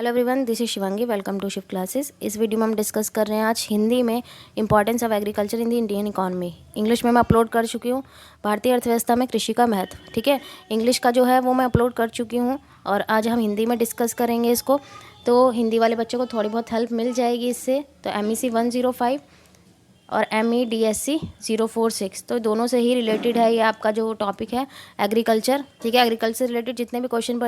Hello everyone, this is Shivangi. Welcome to shift classes. इस video में हम डिस्कस कर रहे हैं आज हिंदी में importance of agriculture in the Indian economy. English में मैं अपलोड कर चुकी हूँ भारतीय अर्थव्यवस्था में कृषि का महत्व। ठीक है, इंग्लिश का जो है वो मैं अपलोड कर चुकी हूँ और आज हम हिंदी में डिस्कस करेंगे इसको। तो हिंदी वाले बच्चों को थोड़ी बहुत हेल्प मिल जाएगी इससे। तो MEC 105 और MEDSC 046, तो दोनों से ही रिलेटेड है ये आपका जो टॉपिक है एग्रीकल्चर। ठीक है, एग्रीकल्चर रिलेटेड जितने भी क्वेश्चन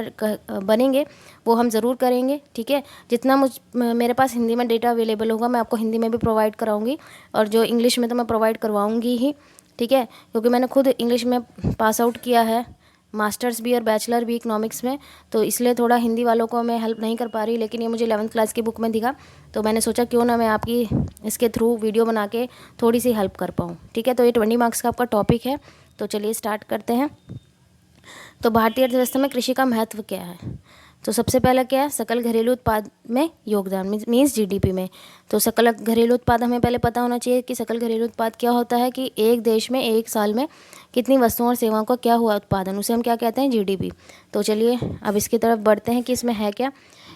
बनेंगे वो हम ज़रूर करेंगे। ठीक है, जितना मेरे पास हिंदी में डेटा अवेलेबल होगा मैं आपको हिंदी में भी प्रोवाइड कराऊंगी और जो इंग्लिश में तो मैं प्रोवाइड करवाऊंगी ही। ठीक है, क्योंकि मैंने खुद इंग्लिश में पास आउट किया है, मास्टर्स भी और बैचलर भी इकोनॉमिक्स में, तो इसलिए थोड़ा हिंदी वालों को मैं हेल्प नहीं कर पा रही। लेकिन ये मुझे 11th क्लास की बुक में दिखा तो मैंने सोचा क्यों ना मैं आपकी इसके थ्रू वीडियो बना के थोड़ी सी हेल्प कर पाऊँ। ठीक है, तो ये 20 मार्क्स का आपका टॉपिक है। तो चलिए स्टार्ट करते हैं। तो भारतीय अर्थव्यवस्था में कृषि का महत्व क्या है? तो सबसे पहला क्या है, सकल घरेलू उत्पाद में योगदान मीन्स GDP में। तो सकल घरेलू उत्पाद हमें पहले पता होना चाहिए कि सकल घरेलू उत्पाद क्या होता है, कि एक देश में एक साल में कितनी वस्तुओं और सेवाओं का क्या हुआ उत्पादन, उसे हम क्या कहते हैं, GDP। तो चलिए अब इसकी तरफ बढ़ते हैं कि इसमें है क्या।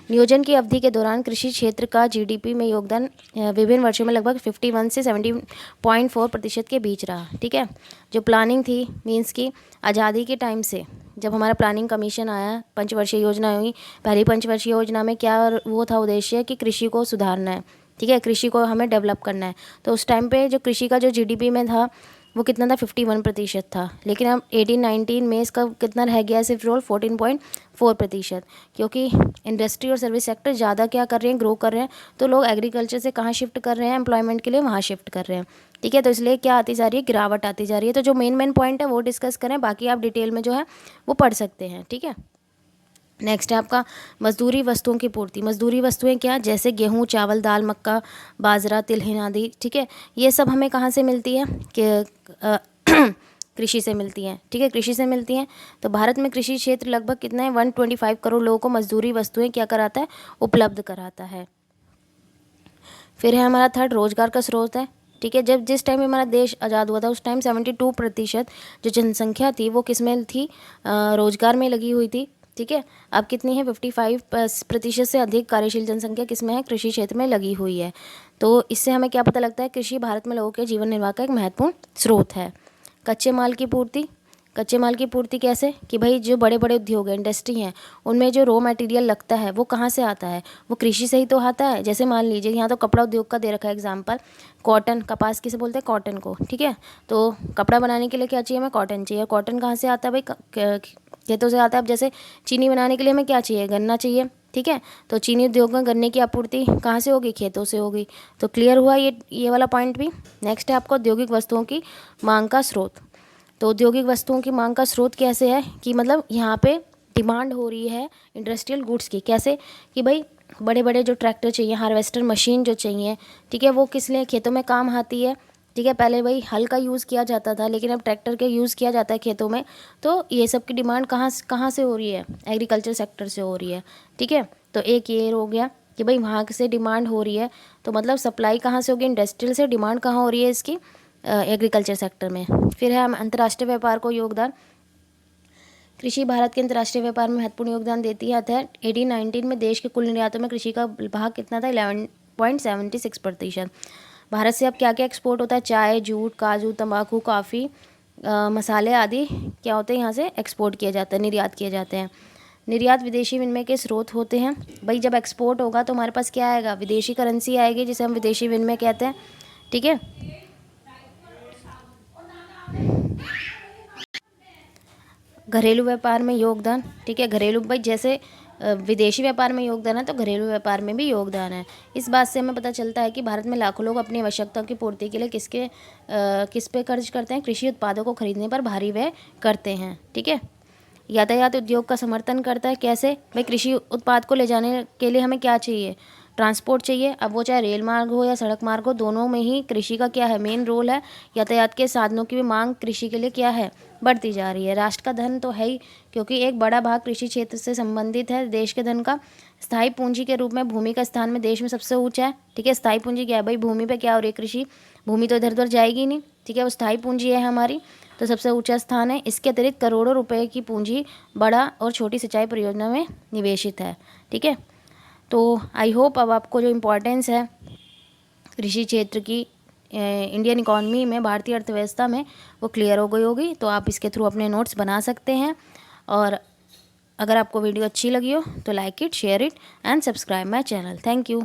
नियोजन की अवधि के दौरान कृषि क्षेत्र का GDP में योगदान विभिन्न वर्षों में लगभग 51 से 70.4% के बीच रहा। ठीक है, जो प्लानिंग थी मीन्स की आज़ादी के टाइम से जब हमारा प्लानिंग कमीशन आया, पंचवर्षीय योजना हुई। पहली पंचवर्षीय योजना में क्या वो था उद्देश्य कि कृषि को सुधारना है। ठीक है, कृषि को हमें डेवलप करना है। तो उस टाइम पे जो कृषि का जो GDP में था वो कितना था, 51% था। लेकिन अब 18-19 में इसका कितना रह गया, सिर्फ रोल 14.4%, क्योंकि इंडस्ट्री और सर्विस सेक्टर ज़्यादा क्या कर रहे हैं, ग्रो कर रहे हैं। तो लोग एग्रीकल्चर से कहाँ शिफ्ट कर रहे हैं, एम्प्लॉयमेंट के लिए वहाँ शिफ्ट कर रहे हैं। ठीक है, तो इसलिए क्या आती जा रही है, गिरावट आती जा रही है। तो जो मेन पॉइंट है वो डिस्कस करें, बाकी आप डिटेल में जो है वो पढ़ सकते हैं। ठीक है, नेक्स्ट है आपका मजदूरी वस्तुओं की पूर्ति। मजदूरी वस्तुएं क्या, जैसे गेहूं, चावल, दाल, मक्का, बाजरा, तिलहन आदि। ठीक है, ये सब हमें कहाँ से मिलती है कि कृषि से मिलती हैं। ठीक है, कृषि से मिलती हैं। तो भारत में कृषि क्षेत्र लगभग कितना है, 125 करोड़ लोगों को मजदूरी वस्तुएं क्या कराता है, उपलब्ध कराता है। फिर है हमारा थर्ड, रोजगार का स्रोत है। ठीक है, जब जिस टाइम हमारा देश आज़ाद हुआ था उस टाइम 72% जो जनसंख्या थी वो किस में थी, रोजगार में लगी हुई थी। ठीक है, अब कितनी है, 55% से अधिक कार्यशील जनसंख्या किस में है, कृषि क्षेत्र में लगी हुई है। तो इससे हमें क्या पता लगता है, कृषि भारत में लोगों के जीवन निर्वाह का एक महत्वपूर्ण स्रोत है। कच्चे माल की पूर्ति। कच्चे माल की पूर्ति कैसे, कि भाई जो बड़े बड़े उद्योग हैं, इंडस्ट्री हैं, उनमें जो रॉ मटेरियल लगता है वो कहाँ से आता है, वो कृषि से ही तो आता है। जैसे मान लीजिए यहाँ तो कपड़ा उद्योग का दे रखा है एग्जाम्पल, कॉटन, कपास किसे बोलते हैं, कॉटन को। ठीक है, तो कपड़ा बनाने के लिए क्या चाहिए, हमें कॉटन चाहिए। कॉटन कहाँ से आता है भाई, खेतों से आता है। अब जैसे चीनी बनाने के लिए हमें क्या चाहिए, गन्ना चाहिए। ठीक है, तो चीनी उद्योग में गन्ने की आपूर्ति कहाँ से होगी, खेतों से होगी। तो क्लियर हुआ ये वाला पॉइंट भी। नेक्स्ट है आपको औद्योगिक वस्तुओं की मांग का स्रोत। तो औद्योगिक वस्तुओं की मांग का स्रोत कैसे है, कि मतलब यहाँ पे डिमांड हो रही है इंडस्ट्रियल गुड्स की। कैसे, कि भाई बड़े बड़े जो ट्रैक्टर चाहिए, हार्वेस्टर मशीन जो चाहिए, ठीक है, वो किस लिए, खेतों में काम आती है। ठीक है, पहले भाई हल का यूज़ किया जाता था लेकिन अब ट्रैक्टर के यूज़ किया जाता है खेतों में। तो ये सब की डिमांड कहाँ से हो रही है, एग्रीकल्चर सेक्टर से हो रही है। ठीक है, तो एक ये हो गया कि भाई वहाँ से डिमांड हो रही है, तो मतलब सप्लाई कहाँ से होगी, इंडस्ट्रियल से। डिमांड कहाँ हो रही है इसकी, एग्रीकल्चर सेक्टर में। फिर है अंतर्राष्ट्रीय व्यापार को योगदान। कृषि भारत के अंतर्राष्ट्रीय व्यापार में महत्वपूर्ण योगदान देती है। अतः 18-19 में देश के कुल निर्यातों में कृषि का भाग कितना था, 11.76%। भारत से अब क्या क्या एक्सपोर्ट होता है, चाय, जूट, काजू, तंबाकू, कॉफ़ी, मसाले आदि क्या होते हैं, यहाँ से एक्सपोर्ट किए जाते हैं, निर्यात किए जाते हैं। निर्यात विदेशी विनिमय के स्रोत होते हैं। भाई जब एक्सपोर्ट होगा तो हमारे पास क्या आएगा, विदेशी करेंसी आएगी, जिसे हम विदेशी विनिमय कहते हैं। ठीक है, घरेलू व्यापार में योगदान। ठीक है, घरेलू भाई जैसे विदेशी व्यापार में योगदान है तो घरेलू व्यापार में भी योगदान है। इस बात से हमें पता चलता है कि भारत में लाखों लोग अपनी आवश्यकताओं की पूर्ति के लिए किस पे खर्च करते हैं, कृषि उत्पादों को खरीदने पर भारी व्यय करते हैं। ठीक है, यातायात उद्योग का समर्थन करता है। कैसे, भाई कृषि उत्पाद को ले जाने के लिए हमें क्या चाहिए, ट्रांसपोर्ट चाहिए। अब वो चाहे रेल मार्ग हो या सड़क मार्ग हो, दोनों में ही कृषि का क्या है, मेन रोल है। यातायात के साधनों की भी मांग कृषि के लिए क्या है, बढ़ती जा रही है। राष्ट्र का धन तो है ही, क्योंकि एक बड़ा भाग कृषि क्षेत्र से संबंधित है। देश के धन का स्थायी पूंजी के रूप में भूमि का स्थान में देश में सबसे ऊंचा है। ठीक है, स्थायी पूंजी क्या है, भाई भूमि पे क्या हो रही है, कृषि। भूमि तो इधर उधर जाएगी नहीं। ठीक है, वो स्थायी पूंजी है हमारी, तो सबसे ऊंचा स्थान है। इसके अतिरिक्त करोड़ों रुपए की पूंजी बड़ा और छोटी सिंचाई परियोजना में निवेशित है। ठीक है, तो आई होप अब आपको जो इम्पोर्टेंस है कृषि क्षेत्र की इंडियन इकॉनमी में, भारतीय अर्थव्यवस्था में, वो क्लियर हो गई होगी। तो आप इसके थ्रू अपने नोट्स बना सकते हैं। और अगर आपको वीडियो अच्छी लगी हो तो like it, share it and subscribe my channel. Thank you.